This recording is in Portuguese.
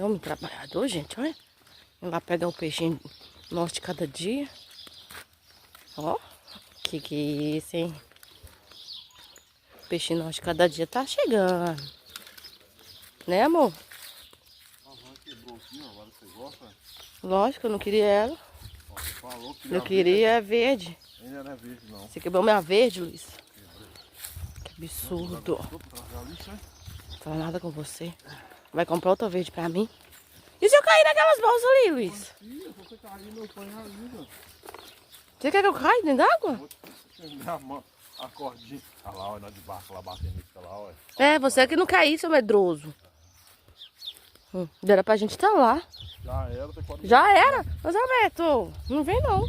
Homem trabalhador, gente, olha. Vai lá pegar o peixinho nosso de cada dia. Ó, que é isso, hein? O peixinho nosso de cada dia tá chegando. Né, amor? Quebrou aqui, ó. Agora você gosta? Lógico, eu não queria ela. Ó, você falou que Eu queria verde. ainda não é verde, não. Você quebrou minha verde, Luiz. Que absurdo. Não fala nada com você. Vai comprar outra verde pra mim? E se eu cair naquelas bolsas ali, Luiz? Ih, você cair, meu pai ainda. Você quer que eu caia dentro d'água? Vou te prender a mão, a cordinha. Olha lá, olha, nós de barco lá batendo isso lá, olha. É, você que não cair, seu medroso. Era pra gente estar lá. Já era, você pode... Já era? Mas, Alberto, não vem não.